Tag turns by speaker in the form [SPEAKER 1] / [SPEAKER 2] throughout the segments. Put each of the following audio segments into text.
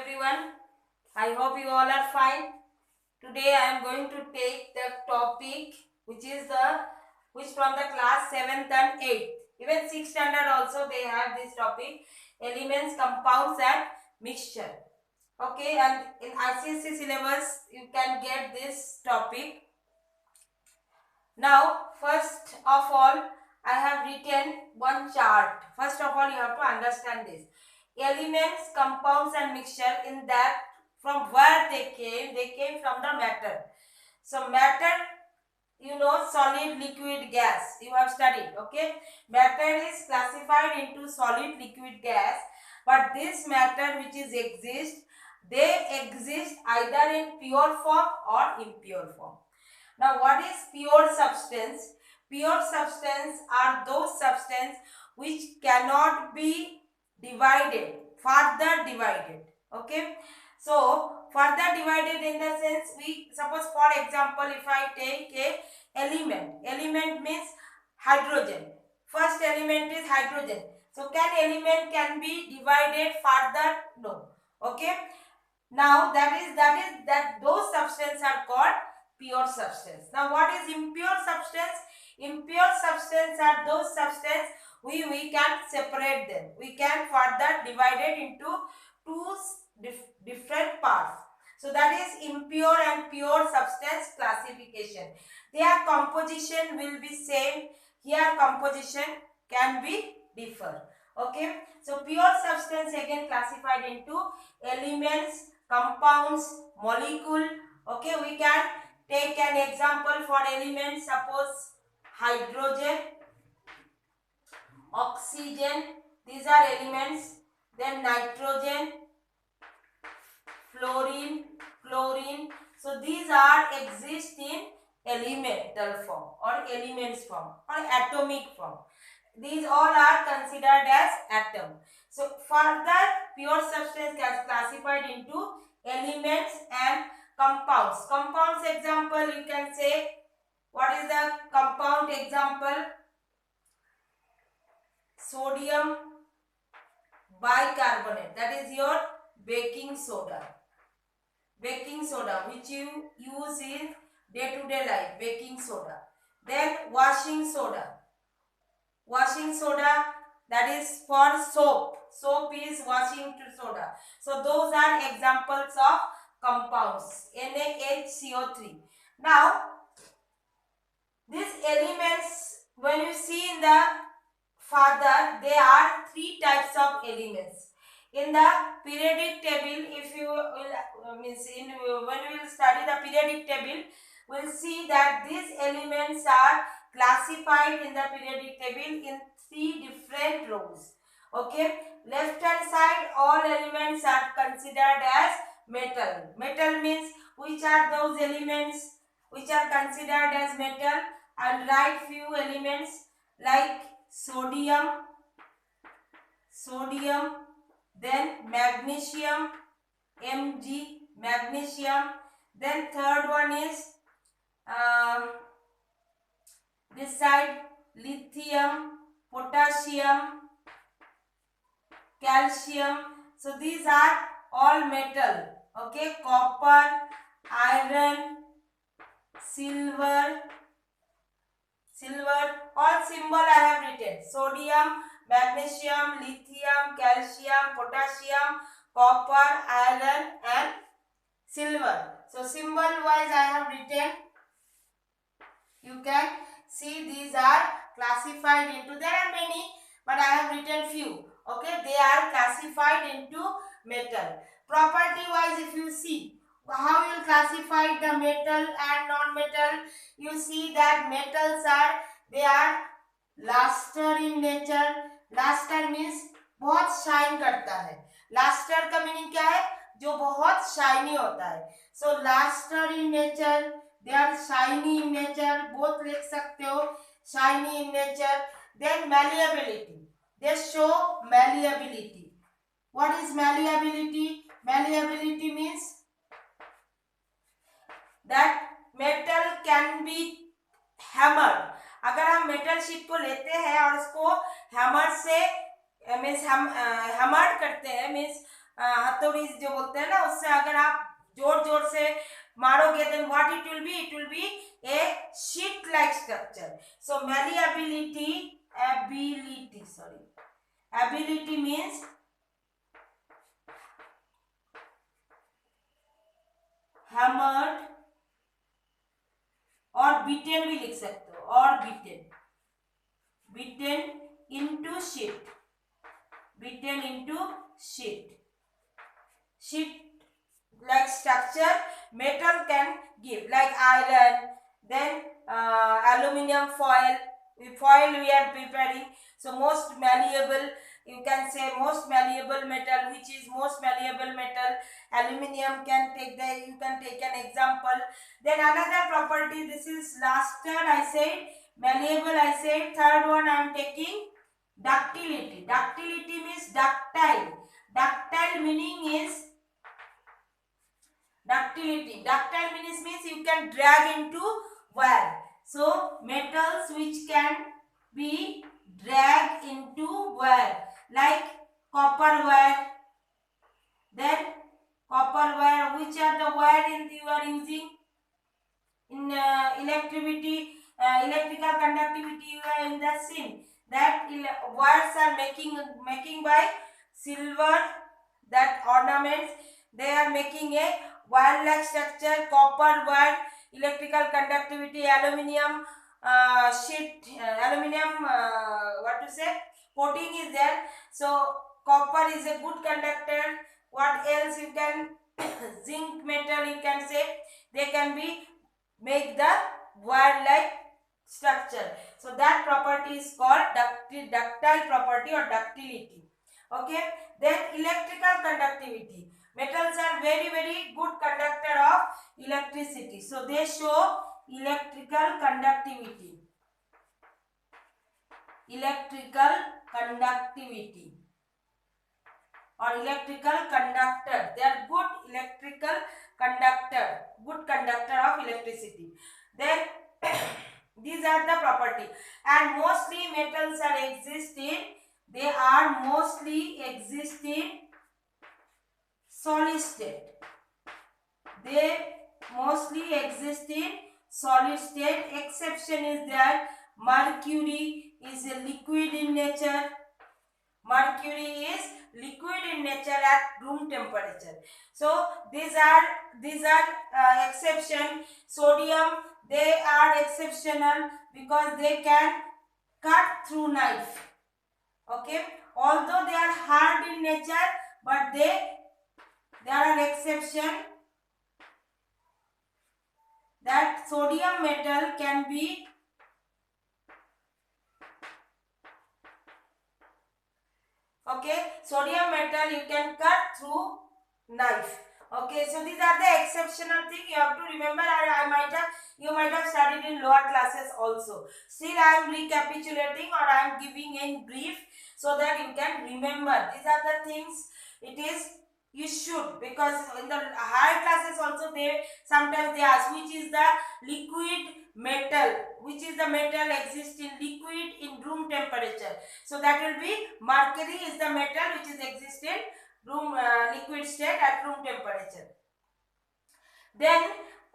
[SPEAKER 1] everyone. I hope you all are fine. Today I am going to take the topic which from the class 7th and 8th. Even 6th standard also they have this topic, elements, compounds and mixture. Okay, and in ICSE syllabus you can get this topic. Now first of all I have written one chart. First of all you have to understand this. Elements, compounds and mixture, in that from where they came from the matter. So matter, solid, liquid, gas, you have studied. Okay, matter is classified into solid, liquid, gas, but this matter which is they exist either in pure form or impure form. Now what is pure substance? Pure substance are those substances which cannot be further divided. Okay, so further divided in the sense, we suppose for example if I take a element means hydrogen. First element is hydrogen. So element can be divided further? No. Okay, now that those substances are called pure substance. Now what is impure substance? Impure substance are those substances we can separate them. We can further divide it into two different parts. So that is impure and pure substance classification. Their composition will be same. Here composition can be differ. Okay. So pure substance again classified into elements, compounds, molecule. Okay, we can take an example for elements. Suppose hydrogen, oxygen, these are elements. Then nitrogen, fluorine, chlorine. So these are exist in elemental form or elements form or atomic form. These all are considered as atom. So further pure substance is classified into elements and compounds. Compounds example you can say, what is the compound example? Sodium bicarbonate, that is your baking soda. Baking soda which you use in day-to-day life, baking soda. Then washing soda. Washing soda, that is for soap. Soap is washing soda. So those are examples of compounds. NaHCO3. Now these elements, when you see in the further, there are three types of elements. In the periodic table, if you will when we will study the periodic table, we will see that these elements are classified in the periodic table in three different rows. Okay, left hand side all elements are considered as metal. Metal means which are those elements which are considered as metal, and write few elements like sodium, then magnesium, Mg, magnesium. Then third one is this side lithium, potassium, calcium. So these are all metal. Okay, copper, iron, silver, all symbol I have written: sodium, magnesium, lithium, calcium, potassium, copper, iron and silver. So symbol wise I have written. You can see these are classified into, there are many but I have written few. Okay, they are classified into metal. Property wise if you see, how you classify the metal and non-metal, you see that metals they are luster in nature. Luster means बहुत shine करता है. luster का meaning क्या है? जो बहुत shiny होता है. So luster in nature, they are shiny in nature, both लिख सकते हो, shiny in nature. Then malleability, they show malleability. What is malleability? Malleability means that metal can be hammered. अगर हम मेटल शीट को लेते हैं और उसको हैमर से मीन्स हम हैमर्ड करते हैं, मीन्स हथौड़ी जो बोलते हैं ना, उससे अगर आप जोर जोर से मारोगे, then what it will be? It will be a sheet like structure. So ability means hammered, और beaten भी लिख सकते हो, और beaten into sheet, sheet like structure. Metal can give, like iron, then aluminum foil we are preparing. So most malleable, you can say most malleable metal. Which is most malleable metal? Aluminum. You can take an example. Then another property, this is last turn I said malleable, I said third one I am taking ductility. Ductility means ductile. Ductile meaning is ductility. Ductile means you can drag into wire. So metals which can be dragged into wire, like copper wire. Then copper wire, which are the wire you are using in electrical conductivity, you are in the scene that wires are making by silver, that ornaments, they are making a wire like structure. Copper wire, electrical conductivity, aluminum sheet, aluminum what to say, coating is there. So copper is a good conductor. What else you can zinc metal, you can say, they can be make the wire like structure. So that property is called ductile property or ductility. Okay. Then electrical conductivity. Metals are very good conductor of electricity. So they show electrical conductivity. Or electrical conductor. They are good electrical conductor, good conductor of electricity. Then these are the property, and mostly metals are they are mostly exist in solid state. They mostly exist in solid state. Exception is that mercury is a liquid in nature. Mercury is liquid in nature at room temperature. So these are exception. Sodium, they are exceptional because they can cut through knife. Okay, although they are hard in nature, but there are exception that sodium metal can be sodium metal you can cut through knife. Okay, so these are the exceptional thing you have to remember, and you might have studied in lower classes also. Still I am recapitulating, or I am giving in brief so that you can remember. These are the things it is you should, because in the higher classes also sometimes they ask which is the liquid metal, which is the metal exists in liquid in room temperature. So that will be mercury is the metal which is exist in room liquid state at room temperature. Then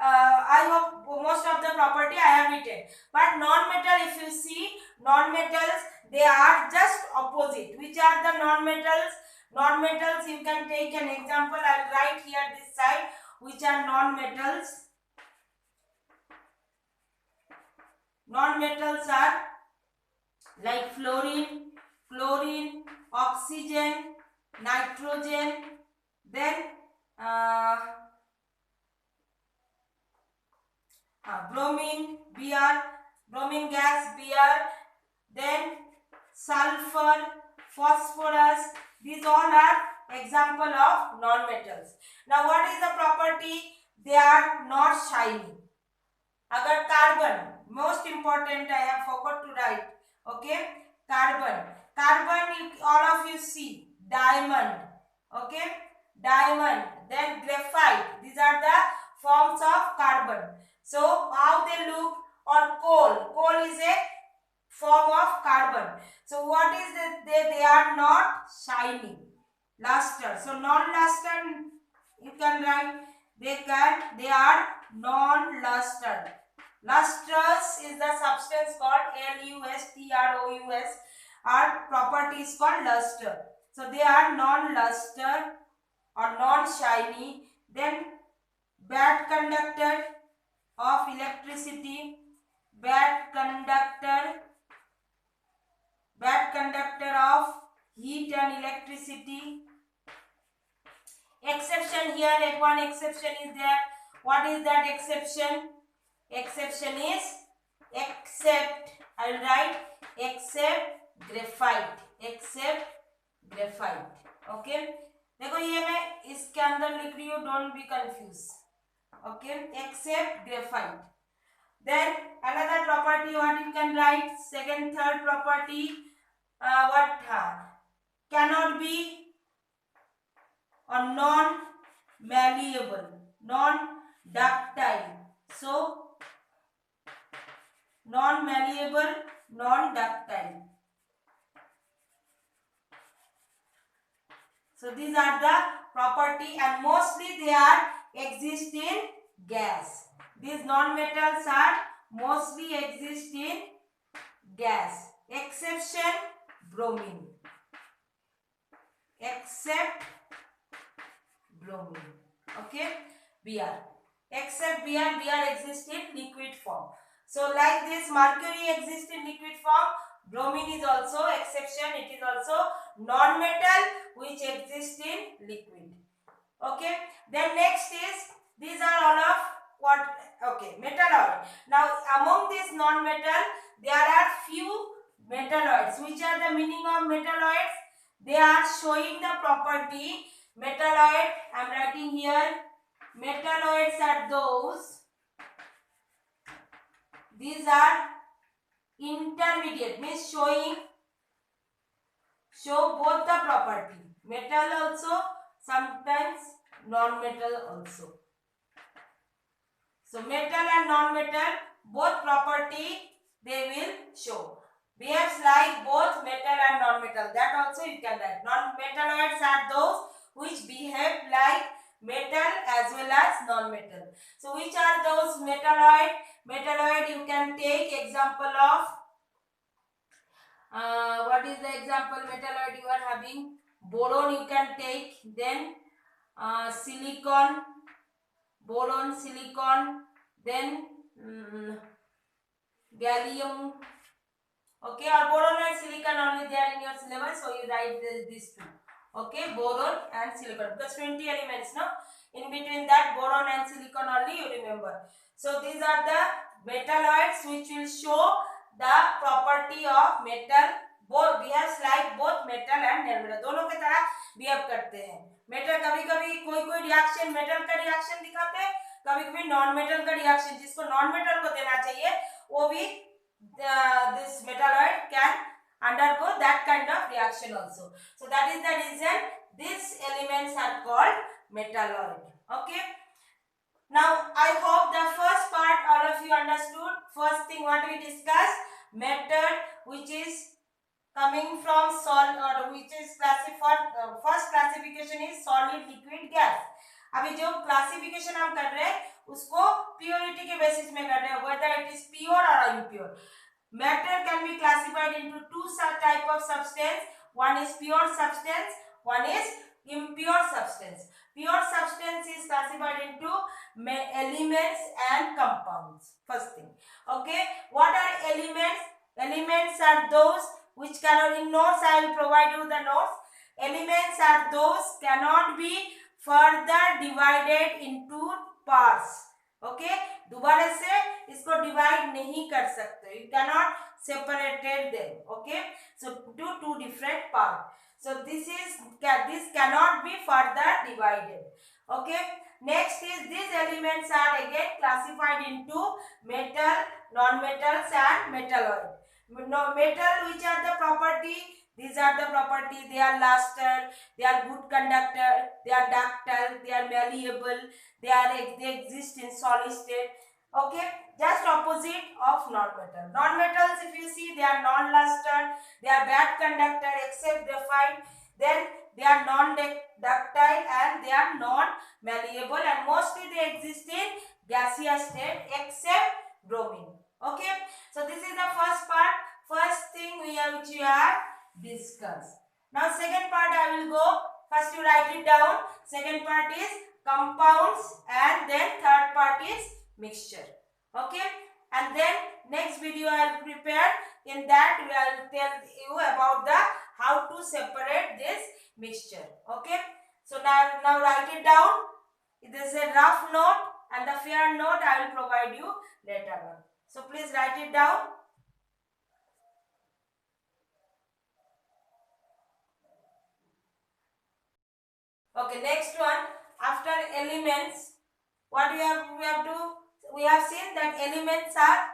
[SPEAKER 1] I hope most of the property I have written, but non-metal, if you see non-metals, they are just opposite. Which are the non-metals? Non-metals, you can take an example. I will write here this side which are non-metals. Non-metals are like fluorine, chlorine, oxygen, nitrogen, then bromine, Br, bromine gas, Br, then sulfur, phosphorus. These all are example of non-metals. Now what is the property? They are not shiny. Agar carbon, most important, I have forgot to write. Okay, carbon, all of you see diamond. Okay, diamond, then graphite. These are the forms of carbon. So how they look? Or coal is a form of carbon. So what is it? They are not shiny. luster. So non-luster, you can write, they are non-luster. Lustrous is the substance called Lustrous. Our property is called luster. So they are non-luster or non-shiny. Then bad conductor of electricity, bad conductor of heat and electricity. Exception here, one exception is there. What is that exception? Exception is except, I will write except graphite. Except graphite. Okay, देखो ये मैं इसके अंदर लिख रही हूँ, don't be confuse. Okay, except graphite. Then another property what you can write, second, third property, what cannot be or non-malleable, non-ductile. So non-malleable, non-ductile. So these are the property, and mostly they are exist in gas. These non-metals are mostly exist in gas. Exception bromine. Except bromine. Okay, Br. Except Br exists in liquid form. So like this, mercury exists in liquid form. Bromine is also exception. It is also non-metal which exists in liquid. Okay. Then next is, these are all of what? Okay, metalloid. Now among these non-metal, there are few metalloids. Which are the meaning of metalloids? They are showing the property. Metalloid, I am writing here. Metalloids are those. These are intermediate, means show both the property. Metal also, sometimes non-metal also. So metal and non-metal, both property they will show. Behaves like both metal and non-metal. That also you can write. Non-metalloids are those which behave like metal as well as non-metal. So which are those metalloid? Metalloid, you can take example of, what is the example metalloid you are having? Boron you can take, then silicon, boron, silicon, then gallium. Okay, or boron and silicon only there in your syllabus, so you write these two. Okay, boron and silicon, because 20 elements, no? In between that, boron and silicon only you remember. So these are the metalloids which will show the property of metal. Both behaves like both metal and non-metal, दोनों की तरह behave करते हैं. Metal कभी कभी कोई reaction metal का reaction दिखाते हैं, कभी कभी नॉन मेटल का रिएक्शन जिसको नॉन मेटल को देना चाहिए वो भी this metalloid can undergo that kind of reaction also. So that is the reason these elements are called metalloid. Okay. Now I hope the first part all of you understood. First thing what we discussed, method which is coming from solid, or which is classified, first classification is solid, liquid, gas. अभी जो classification हम कर रहे हैं उसको purity के basis में कर रहे हैं, whether it is pure or impure. Matter can be classified into two type of substance. One is pure substance, one is impure substance. Pure substance is classified into elements and compounds. First thing. Okay, what are elements? Elements are those which cannot, in notes I will provide you the notes. Elements are those cannot be further divided into parts. Okay, दोबारा से इसको divide नहीं कर सकते. You cannot separate them. Okay, so do two different parts. So this cannot be further divided. Okay, next is these elements are again classified into metal, non-metals and metalloid. Metal, which are the property? These are the property. They are luster, they are good conductor, they are ductile, they are malleable, they exist in solid state. Okay, just opposite of non-metal. Non-metals, if you see, they are non-luster, they are bad conductor except graphite. Then they are non-ductile and they are non-malleable, and mostly they exist in gaseous state except bromine. Okay, so this is the first part, first thing which we have discussed. Now second part I will go. First you write it down. Second part is compounds, and then third part is mixture. Okay, and then next video I will prepare. In that we will tell you about the how to separate this mixture. Okay, so now write it down. It is a rough note, and the fair note I will provide you later on. So please write it down. Okay, next one, after elements, what we have seen that elements are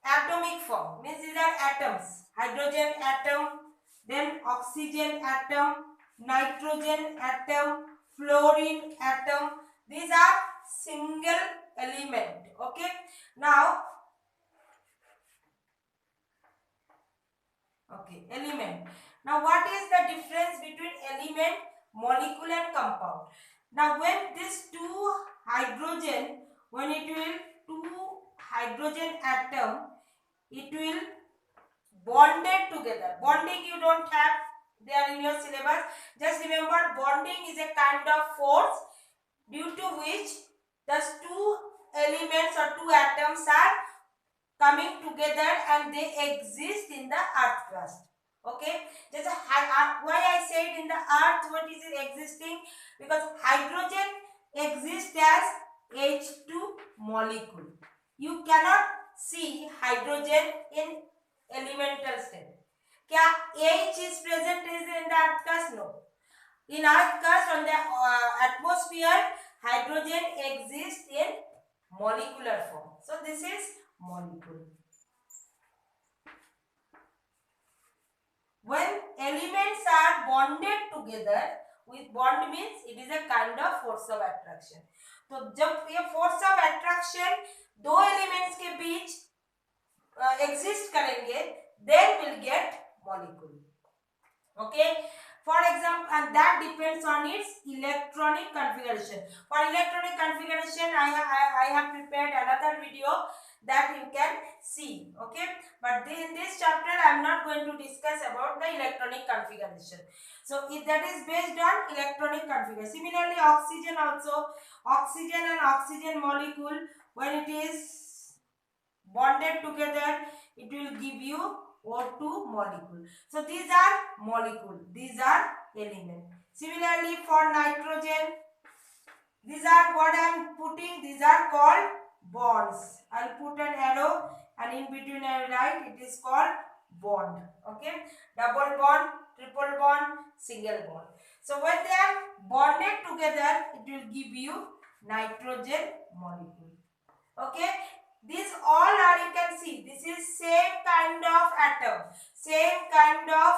[SPEAKER 1] atomic form, means these are atoms. Hydrogen atom, then oxygen atom, nitrogen atom, fluorine atom. These are single element. Okay, now element. Now what is the difference between element, molecule and compound? Now when this two hydrogen atom, it will bonded together. Bonding you don't have there in your syllabus. Just remember, bonding is a kind of force due to which those two elements or two atoms are coming together and they exist in the earth crust. Okay, just why I said in the earth, what is it existing? Because hydrogen exists as H2 molecule. You cannot see hydrogen in elemental state. क्या H is present in the earth crust? No. In earth crust, on the atmosphere, hydrogen exists in molecular form. So this is molecule. When elements are bonded together, with bond means it is a kind of force of attraction. तो जब ये force of attraction दो elements के बीच exist करेंगे, then we'll get molecule. Okay, for example, and that depends on its electronic configuration. For electronic configuration, I have prepared another video that you can see. Okay, but in this chapter I am not going to discuss about the electronic configuration. So if that is based on electronic configuration. Similarly, oxygen also, oxygen and oxygen molecule, when it is bonded together, it will give you O2 molecule. So these are molecule, these are element. Similarly for nitrogen, these are what I am putting, these are called bonds. I will put an arrow and in between I will write, it is called bond. Okay, double bond, triple bond, single bond. So when they are bonded together, it will give you nitrogen molecule. Okay, these all are, you can see, this is same kind of atom, same kind of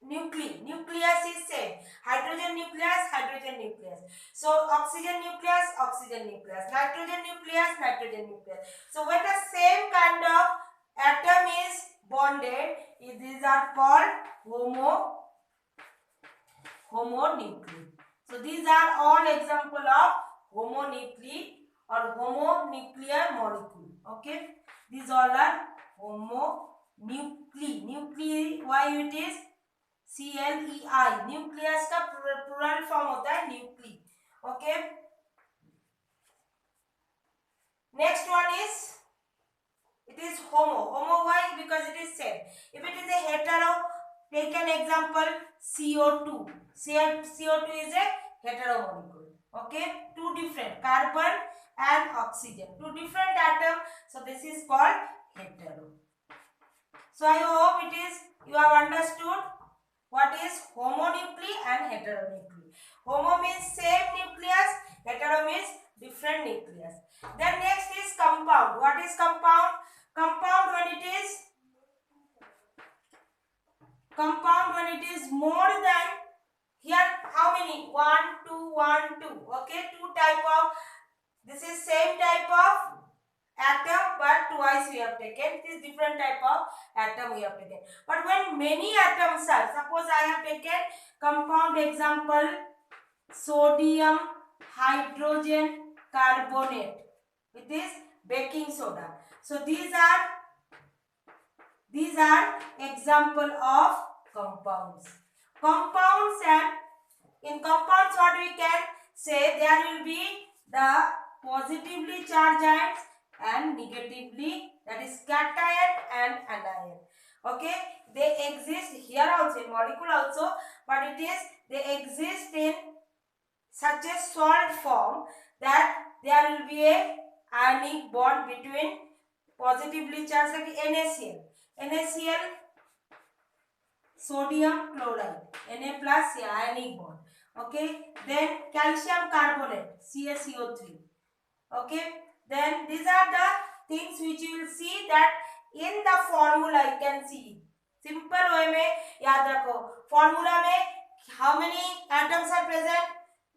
[SPEAKER 1] nucleus is same, hydrogen nucleus. So oxygen nucleus, nitrogen nucleus. So when the same kind of atom is bonded, these are called homonuclei. So these are all example of homonuclei or homonuclear molecule. Okay, these all are homonuclei. Nuclei, why it is CLEI, nucleus का plural form होता है nuclei. Okay, next one is, it is homo. Why? Because it is same. If it is a hetero, take an example, CO2. CO2 is a hetero molecule. Okay, two different, carbon and oxygen, two different atoms. So this is called hetero. So I hope it is, you have understood what is homonuclei and heteronuclei. Homo means same nucleus, hetero means different nucleus. Then next is compound. What is compound? Compound when it is more than, here how many? 1, 2, 1, 2. Okay, two type of, this is same type of atom, but twice we have taken. It is different type of atom we have taken. But when many atoms are, suppose I have taken compound example sodium hydrogen carbonate. It is baking soda. So these are example of compounds. Compounds, and in compounds what we can say, there will be the positively charged ions and negatively, that is cation and anion. Okay, they exist here also in molecule also, but they exist in such a salt form that there will be a ionic bond between positively charged, like NaCl, sodium chloride, Na plus ionic bond. Okay, then calcium carbonate, CaCO3. Okay, then these are the things which you will see that in the formula you can see. Simple way में याद रखो, formula में how many atoms are present?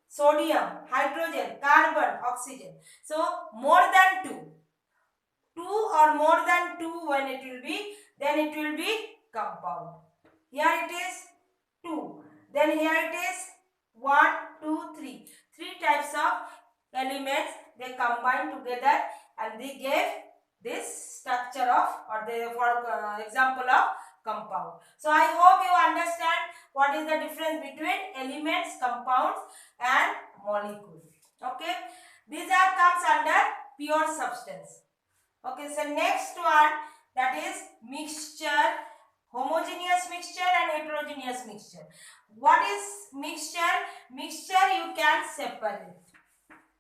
[SPEAKER 1] Sodium, hydrogen, carbon, oxygen. So more than two or more than two, when it will be, then it will be compound. Here it is 2, then here it is 1, 2, 3. Three types of elements, they combine together and they gave this structure of, or the example of compound. So I hope you understand what is the difference between elements, compounds and molecules. Okay, these are comes under pure substance. Okay, so next one, that is mixture, homogeneous mixture and heterogeneous mixture. What is mixture? Mixture you can separate.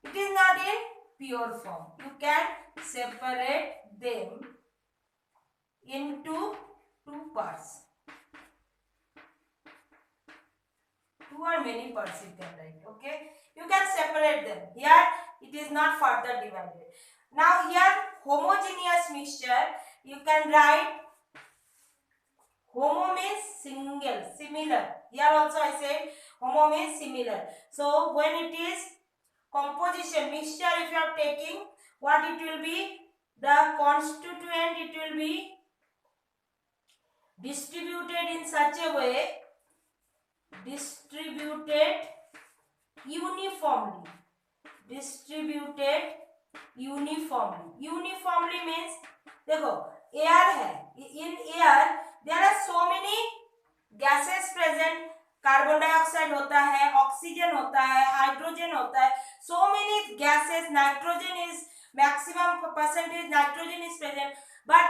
[SPEAKER 1] It is not in pure form. You can separate them into two parts. Two or many parts you can write. Okay, you can separate them. Here it is not further divided. Now here homogeneous mixture, you can write homo means single, similar. Here also I said homo means similar. So when it is composition, mixture, if you are taking, what it will be? The constituent, it will be distributed in such a way, distributed uniformly. Uniformly means, देखो air है, in air there are so many gases present. Carbon dioxide होता है, oxygen होता है, hydrogen होता है, so many gases. Nitrogen is maximum percentage nitrogen is present. But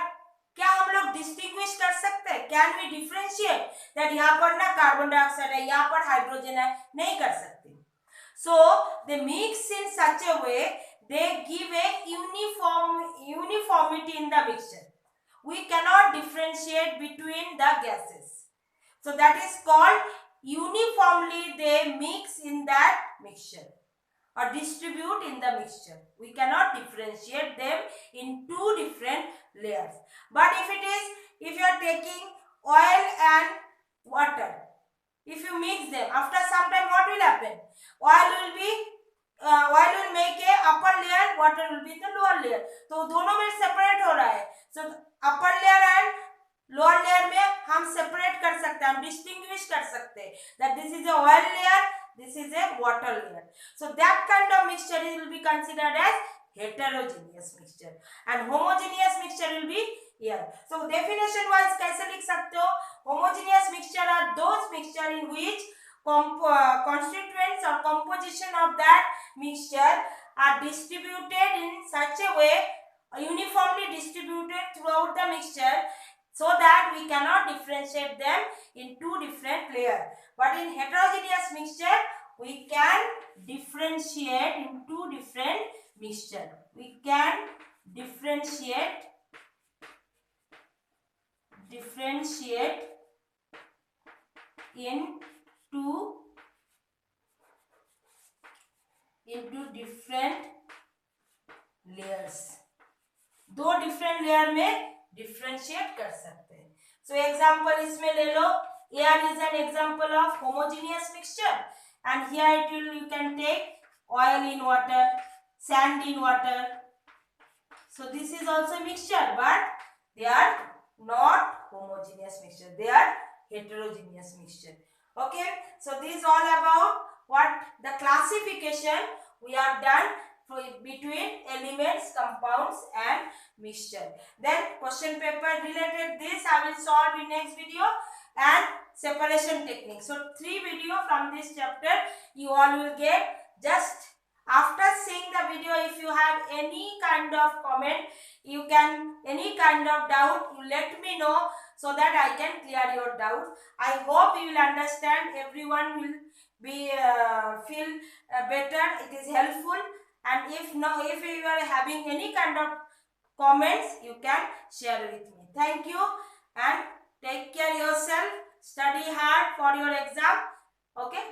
[SPEAKER 1] क्या हम लोग डिस्टिंग्विश कर सकते हैं? कैन वी डिफरेंशिएट दैट यहाँ पर ना कार्बन डाइऑक्साइड है, यहाँ पर हाइड्रोजन है? नहीं कर सकते. So they mix in such a way, they give a uniformity in the mixture. We cannot differentiate between the gases. So that is called uniformly they mix in that mixture or distribute in the mixture. We cannot differentiate them in two different layers. But if you are taking oil and water, if you mix them, after some time what will happen? Oil will make a upper layer, water will be in the lower layer. तो दोनों में separate हो रहा है. So upper layer and lower layer में हम separate कर सकते हैं, हम distinguish कर सकते हैं that this is a oil layer, this is a water layer. So that kind of mixture will be considered as heterogeneous mixture and homogeneous mixture will be here. So definition wise कैसे लिख सकते हो? Homogeneous mixture are those mixture in which constituents or composition of that mixture are distributed in such a way, uniformly distributed throughout the mixture, so that we cannot differentiate them in two different layers. But in heterogeneous mixture, we can differentiate in two different mixture. We can differentiate into different layers. दो different layer में differentiate कर सकते हैं. So example इसमें ले लो, air is an example of homogeneous mixture, and here you can take oil in water, sand in water, So this is also mixture, but they are not homogeneous mixture. They are heterogeneous mixture. Okay. So this is all about what the classification we have done between elements, compounds and mixture. Then question paper related this I will solve in next video, and separation technique. So 3 video from this chapter you all will get. Just after seeing the video, if you have any kind of comment, you can, any kind of doubt, you let me know so that I can clear your doubt. I hope you will understand. Everyone will be feel better. It is helpful. And if you are having any kind of comments, you can share with me. Thank you and take care yourself. Study hard for your exam. Okay.